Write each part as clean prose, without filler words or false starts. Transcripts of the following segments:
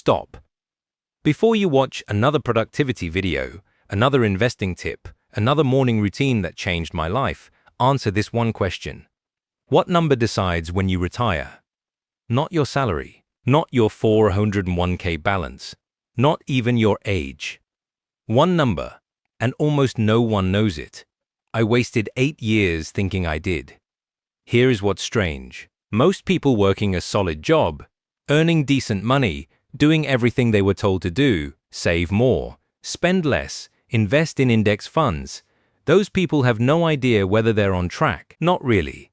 stop. Before you watch another productivity video, another investing tip, another morning routine that changed my life, answer this one question. What number decides when you retire? Not your salary, not your 401k balance, not even your age. One number, and almost no one knows it. I wasted 8 years thinking I did. Here is what's strange. Most people working a solid job, earning decent money, doing everything they were told to do, save more, spend less, invest in index funds. Those people have no idea whether they're on track. Not really.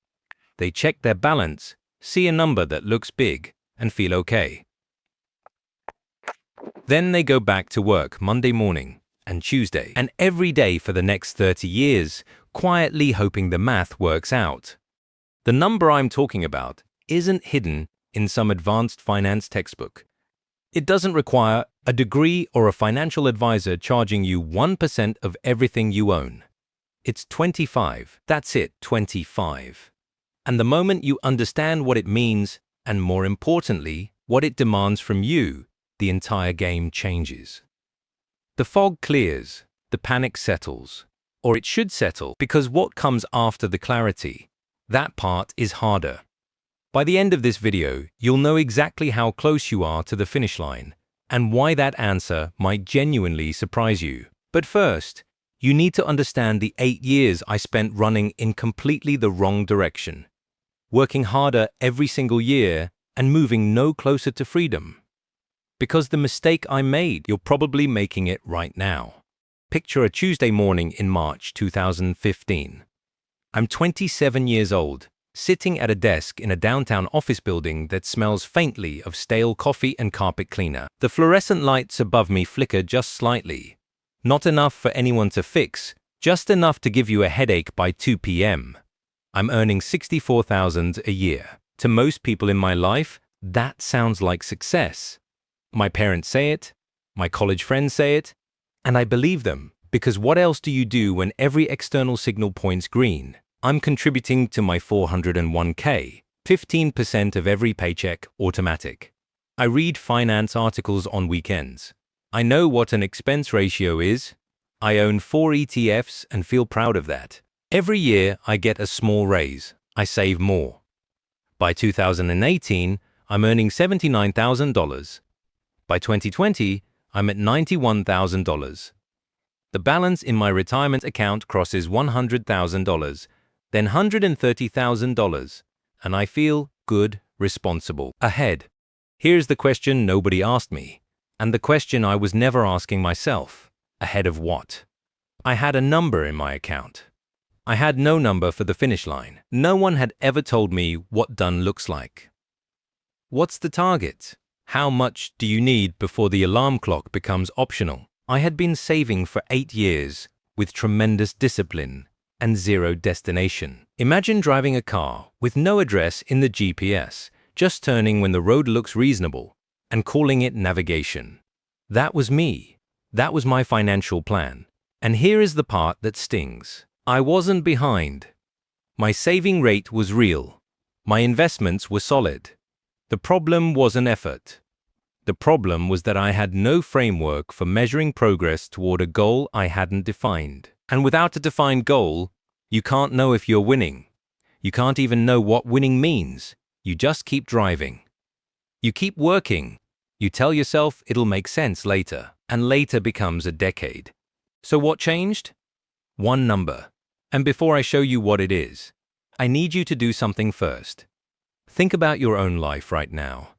They check their balance, see a number that looks big, and feel okay. Then they go back to work Monday morning and Tuesday and every day for the next 30 years, quietly hoping the math works out. The number I'm talking about isn't hidden in some advanced finance textbook. It doesn't require a degree or a financial advisor charging you 1% of everything you own. It's 25. That's it, 25. And the moment you understand what it means, and more importantly, what it demands from you, the entire game changes. The fog clears, the panic settles. Or it should settle, because what comes after the clarity, that part is harder. By the end of this video, you'll know exactly how close you are to the finish line, and why that answer might genuinely surprise you. But first, you need to understand the 8 years I spent running in completely the wrong direction, working harder every single year and moving no closer to freedom. Because the mistake I made, you're probably making it right now. Picture a Tuesday morning in March 2015. I'm 27 years old, sitting at a desk in a downtown office building that smells faintly of stale coffee and carpet cleaner. The fluorescent lights above me flicker just slightly. Not enough for anyone to fix, just enough to give you a headache by 2 p.m. I'm earning $64,000 a year. To most people in my life, that sounds like success. My parents say it, my college friends say it, and I believe them, because what else do you do when every external signal points green? I'm contributing to my 401k, 15% of every paycheck, automatic. I read finance articles on weekends. I know what an expense ratio is. I own 4 ETFs and feel proud of that. Every year I get a small raise. I save more. By 2018, I'm earning $79,000. By 2020, I'm at $91,000. The balance in my retirement account crosses $100,000, then $130,000, and I feel good, responsible, ahead. Here's the question nobody asked me, and the question I was never asking myself. Ahead of what? I had a number in my account. I had no number for the finish line. No one had ever told me what done looks like. What's the target? How much do you need before the alarm clock becomes optional? I had been saving for 8 years with tremendous discipline and zero destination. Imagine driving a car with no address in the GPS, just turning when the road looks reasonable and calling it navigation. That was me. That was my financial plan. And here is the part that stings. I wasn't behind. My saving rate was real. My investments were solid. The problem wasn't effort. The problem was that I had no framework for measuring progress toward a goal I hadn't defined. And without a defined goal, you can't know if you're winning. You can't even know what winning means. You just keep driving. You keep working. You tell yourself it'll make sense later, and later becomes a decade. So what changed? One number. And before I show you what it is, I need you to do something first. Think about your own life right now.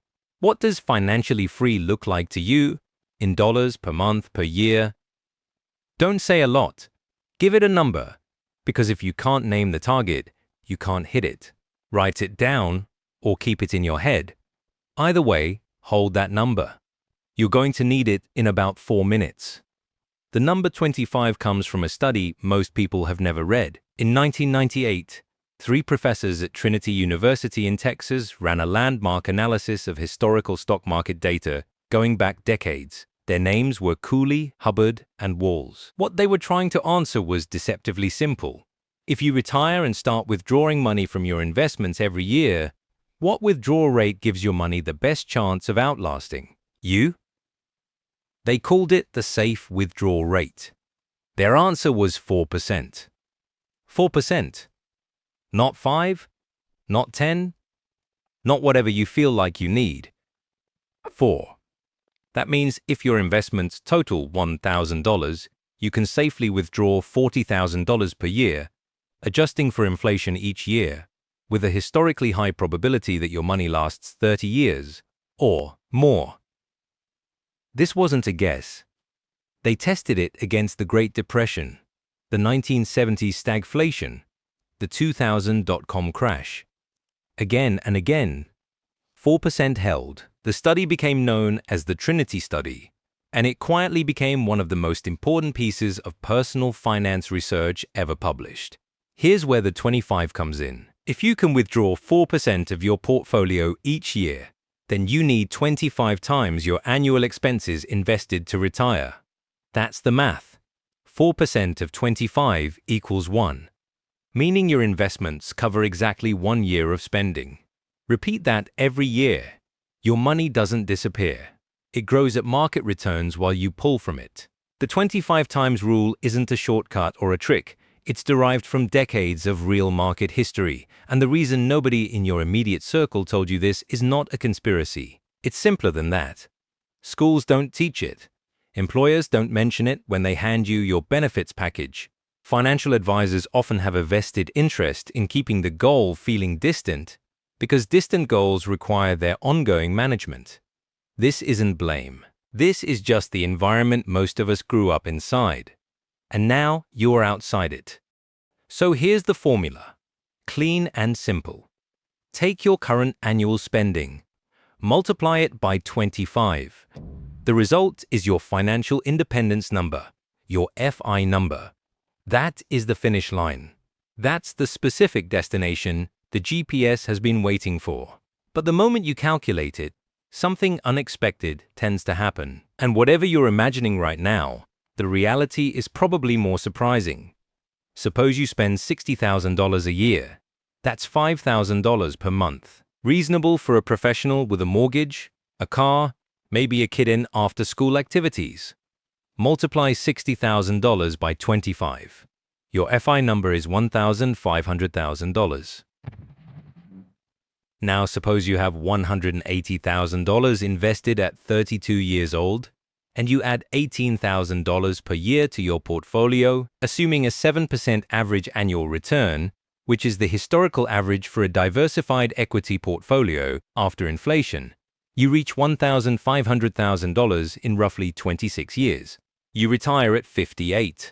What does financially free look like to you, in dollars, per month, per year? Don't say a lot. Give it a number, because if you can't name the target, you can't hit it. Write it down or keep it in your head. Either way, hold that number. You're going to need it in about 4 minutes. The number 25 comes from a study most people have never read. In 1998, 3 professors at Trinity University in Texas ran a landmark analysis of historical stock market data going back decades. Their names were Cooley, Hubbard, and Walls. What they were trying to answer was deceptively simple. If you retire and start withdrawing money from your investments every year, what withdrawal rate gives your money the best chance of outlasting? You? They called it the safe withdrawal rate. Their answer was 4%. 4%. Not 5, not 10, not whatever you feel like you need. 4. That means if your investments total $1,000, you can safely withdraw $40,000 per year, adjusting for inflation each year, with a historically high probability that your money lasts 30 years or more. This wasn't a guess. They tested it against the Great Depression, the 1970s stagflation, the 2000 dot-com crash. Again and again, 4% held. The study became known as the Trinity Study, and it quietly became one of the most important pieces of personal finance research ever published. Here's where the 25 comes in. If you can withdraw 4% of your portfolio each year, then you need 25 times your annual expenses invested to retire. That's the math. 4% of 25 equals 1, meaning your investments cover exactly 1 year of spending. Repeat that every year. Your money doesn't disappear. It grows at market returns while you pull from it. The 25 times rule isn't a shortcut or a trick. It's derived from decades of real market history, and the reason nobody in your immediate circle told you this is not a conspiracy. It's simpler than that. Schools don't teach it. Employers don't mention it when they hand you your benefits package. Financial advisors often have a vested interest in keeping the goal feeling distant because distant goals require their ongoing management. This isn't blame. This is just the environment most of us grew up inside. And now you're outside it. So here's the formula. Clean and simple. Take your current annual spending. Multiply it by 25. The result is your financial independence number, your FI number. That is the finish line. That's the specific destination the GPS has been waiting for. But the moment you calculate it, something unexpected tends to happen. And whatever you're imagining right now, the reality is probably more surprising. Suppose you spend $60,000 a year. That's $5,000 per month. Reasonable for a professional with a mortgage, a car, maybe a kid in after-school activities. Multiply $60,000 by 25. Your FI number is $1,500,000. Now suppose you have $180,000 invested at 32 years old, and you add $18,000 per year to your portfolio, assuming a 7% average annual return, which is the historical average for a diversified equity portfolio after inflation. You reach $1,500,000 in roughly 26 years. You retire at 58.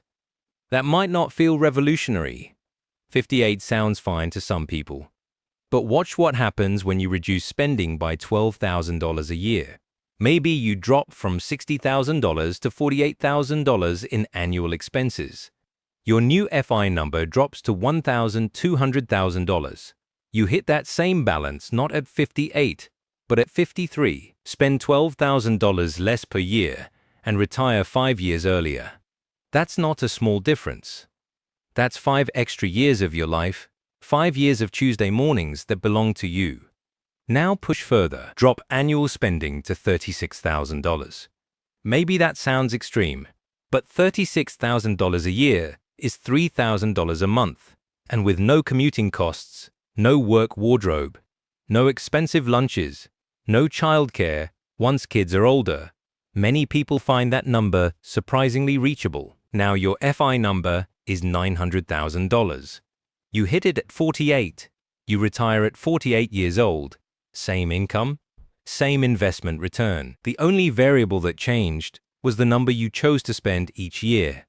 That might not feel revolutionary. 58 sounds fine to some people. But watch what happens when you reduce spending by $12,000 a year. Maybe you drop from $60,000 to $48,000 in annual expenses. Your new FI number drops to $1,200,000. You hit that same balance not at 58, but at 53. Spend $12,000 less per year and retire 5 years earlier. That's not a small difference. That's 5 extra years of your life, 5 years of Tuesday mornings that belong to you. Now push further. Drop annual spending to $36,000. Maybe that sounds extreme, but $36,000 a year is $3,000 a month, and with no commuting costs, no work wardrobe, no expensive lunches, no childcare once kids are older, many people find that number surprisingly reachable. Now your FI number is $900,000. You hit it at 48. You retire at 48 years old. Same income, same investment return. The only variable that changed was the number you chose to spend each year.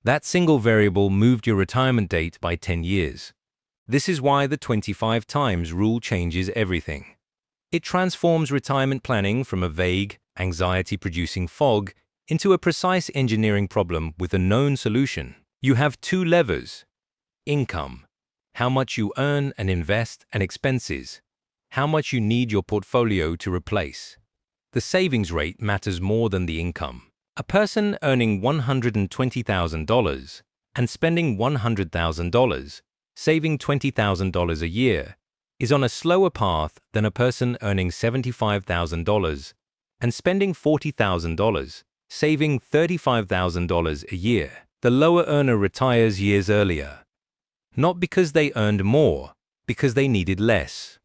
That single variable moved your retirement date by 10 years. This is why the 25 times rule changes everything. It transforms retirement planning from a vague, anxiety-producing fog into a precise engineering problem with a known solution. You have 2 levers. Income, how much you earn and invest, and expenses, how much you need your portfolio to replace. The savings rate matters more than the income. A person earning $120,000 and spending $100,000, saving $20,000 a year, is on a slower path than a person earning $75,000 and spending $40,000, saving $35,000 a year. The lower earner retires years earlier. Not because they earned more, because they needed less.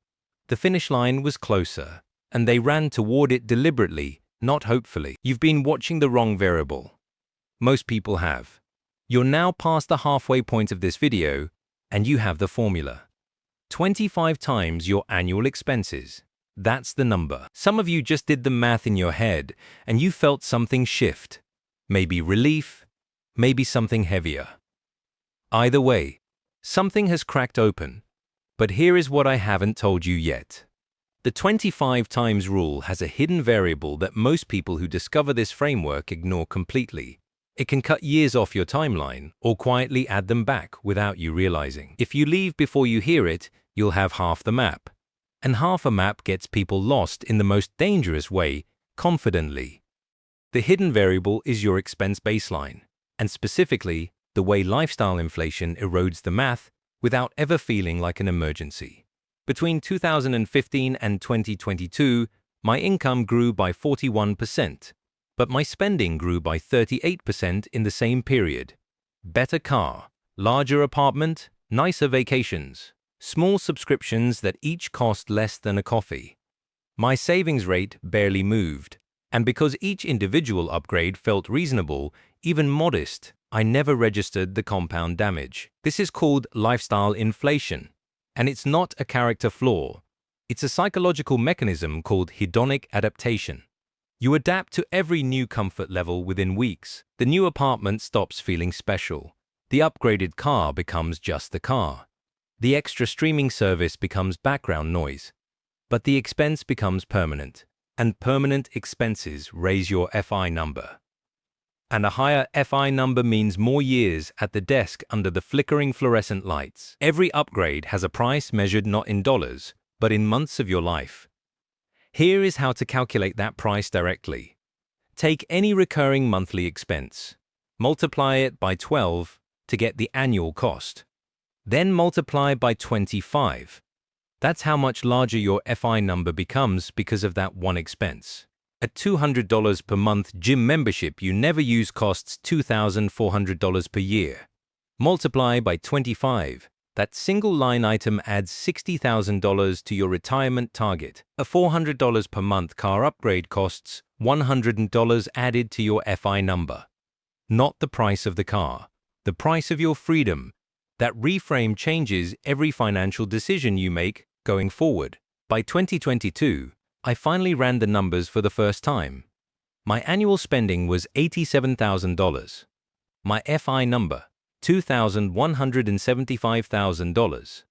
The finish line was closer, and they ran toward it deliberately, not hopefully. You've been watching the wrong variable. Most people have. You're now past the halfway point of this video, and you have the formula. 25 times your annual expenses. That's the number. Some of you just did the math in your head, and you felt something shift. Maybe relief, maybe something heavier. Either way, something has cracked open. But here is what I haven't told you yet. The 25 times rule has a hidden variable that most people who discover this framework ignore completely. It can cut years off your timeline or quietly add them back without you realizing. If you leave before you hear it, you'll have half the map. And half a map gets people lost in the most dangerous way, confidently. The hidden variable is your expense baseline, and specifically, the way lifestyle inflation erodes the math without ever feeling like an emergency. Between 2015 and 2022, my income grew by 41%, but my spending grew by 38% in the same period. Better car, larger apartment, nicer vacations, small subscriptions that each cost less than a coffee. My savings rate barely moved, and because each individual upgrade felt reasonable, even modest, I never registered the compound damage. This is called lifestyle inflation, and it's not a character flaw. It's a psychological mechanism called hedonic adaptation. You adapt to every new comfort level within weeks. The new apartment stops feeling special. The upgraded car becomes just the car. The extra streaming service becomes background noise. But the expense becomes permanent, and permanent expenses raise your FI number. And a higher FI number means more years at the desk under the flickering fluorescent lights. Every upgrade has a price measured not in dollars, but in months of your life. Here is how to calculate that price directly. Take any recurring monthly expense. Multiply it by 12 to get the annual cost. Then multiply by 25. That's how much larger your FI number becomes because of that one expense. A $200 per month gym membership you never use costs $2,400 per year. Multiply by 25. That single line item adds $60,000 to your retirement target. A $400 per month car upgrade costs $100 added to your FI number. Not the price of the car, the price of your freedom. That reframe changes every financial decision you make going forward. By 2022, I finally ran the numbers for the first time. My annual spending was $87,000. My FI number, $2,175,000.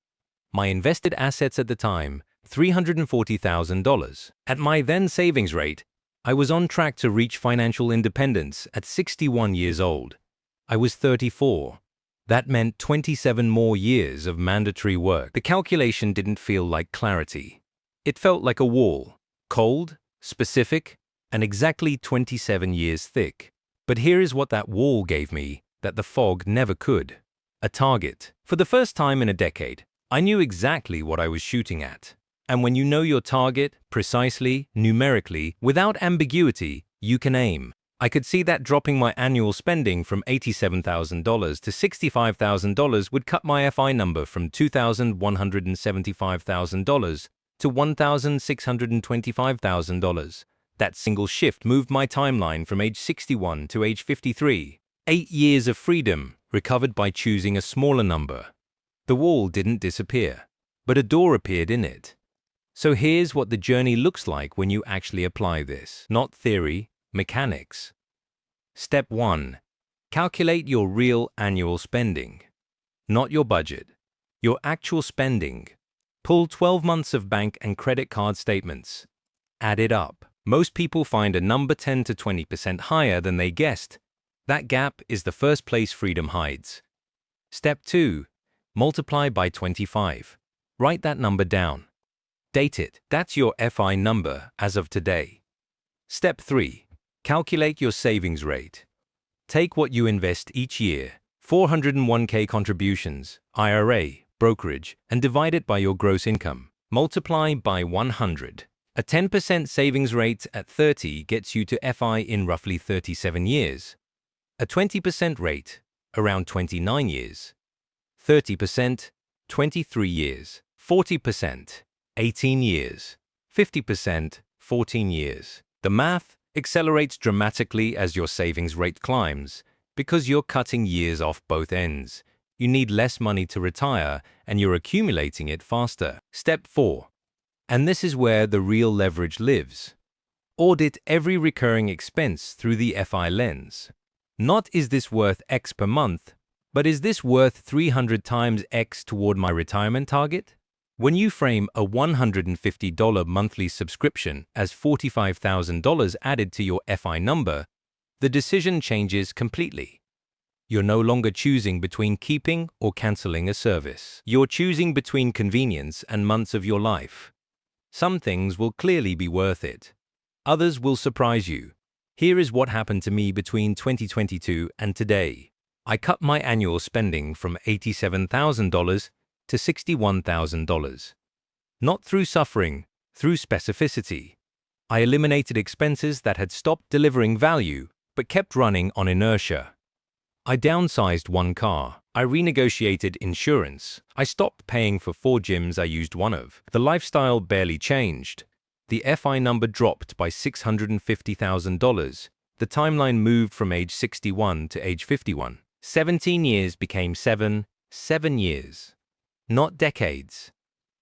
My invested assets at the time, $340,000. At my then savings rate, I was on track to reach financial independence at 61 years old. I was 34. That meant 27 more years of mandatory work. The calculation didn't feel like clarity. It felt like a wall, cold, specific, and exactly 27 years thick. But here is what that wall gave me that the fog never could. A target. For the first time in a decade, I knew exactly what I was shooting at. And when you know your target, precisely, numerically, without ambiguity, you can aim. I could see that dropping my annual spending from $87,000 to $65,000 would cut my FI number from $2,175,000 to $1,625,000. That single shift moved my timeline from age 61 to age 53. 8 years of freedom, recovered by choosing a smaller number. The wall didn't disappear, but a door appeared in it. So here's what the journey looks like when you actually apply this. Not theory, mechanics. Step 1. Calculate your real annual spending. Not your budget. Your actual spending. Pull 12 months of bank and credit card statements. Add it up. Most people find a number 10 to 20% higher than they guessed. That gap is the first place freedom hides. Step 2. Multiply by 25. Write that number down. Date it. That's your FI number as of today. Step 3. Calculate your savings rate. Take what you invest each year, 401k contributions, IRA, brokerage, and divide it by your gross income. Multiply by 100. A 10% savings rate at 30 gets you to FI in roughly 37 years. A 20% rate, around 29 years. 30%, 23 years. 40%, 18 years. 50%, 14 years. The math accelerates dramatically as your savings rate climbs because you're cutting years off both ends. You need less money to retire and you're accumulating it faster. Step 4. And this is where the real leverage lives. Audit every recurring expense through the FI lens. Not is this worth X per month, but is this worth 300 times X toward my retirement target? When you frame a $150 monthly subscription as $45,000 added to your FI number, the decision changes completely. You're no longer choosing between keeping or canceling a service. You're choosing between convenience and months of your life. Some things will clearly be worth it. Others will surprise you. Here is what happened to me between 2022 and today. I cut my annual spending from $87,000 to $61,000. Not through suffering, through specificity. I eliminated expenses that had stopped delivering value but kept running on inertia. I downsized one car. I renegotiated insurance. I stopped paying for 4 gyms I used one of. The lifestyle barely changed. The FI number dropped by $650,000. The timeline moved from age 61 to age 51. 17 years became 7 years. Not decades.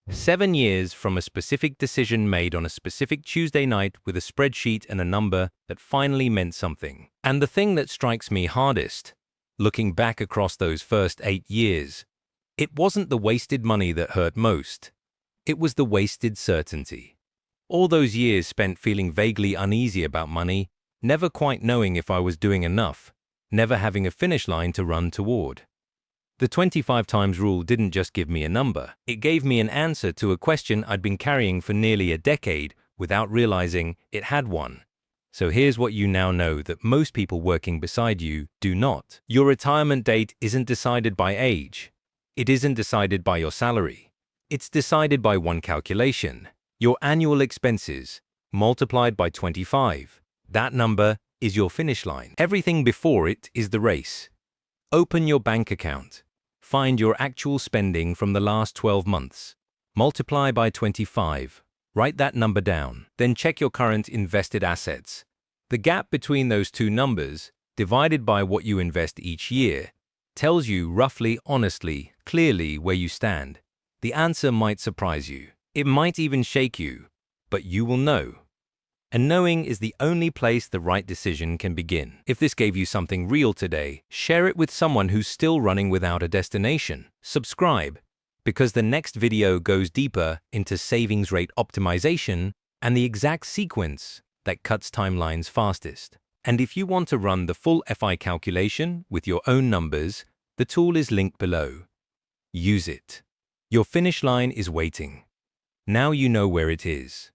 7 years from a specific decision made on a specific Tuesday night with a spreadsheet and a number that finally meant something. And the thing that strikes me hardest, looking back across those first 8 years, it wasn't the wasted money that hurt most. It was the wasted certainty. All those years spent feeling vaguely uneasy about money, never quite knowing if I was doing enough, never having a finish line to run toward. The 25 times rule didn't just give me a number. It gave me an answer to a question I'd been carrying for nearly a decade without realizing it had one. So here's what you now know that most people working beside you do not. Your retirement date isn't decided by age. It isn't decided by your salary. It's decided by one calculation. Your annual expenses multiplied by 25. That number is your finish line. Everything before it is the race. Open your bank account. Find your actual spending from the last 12 months. Multiply by 25. Write that number down. Then check your current invested assets. The gap between those two numbers, divided by what you invest each year, tells you roughly, honestly, clearly where you stand. The answer might surprise you. It might even shake you, but you will know. And knowing is the only place the right decision can begin. If this gave you something real today, share it with someone who's still running without a destination. Subscribe, because the next video goes deeper into savings rate optimization and the exact sequence that cuts timelines fastest. And if you want to run the full FI calculation with your own numbers, the tool is linked below. Use it. Your finish line is waiting. Now you know where it is.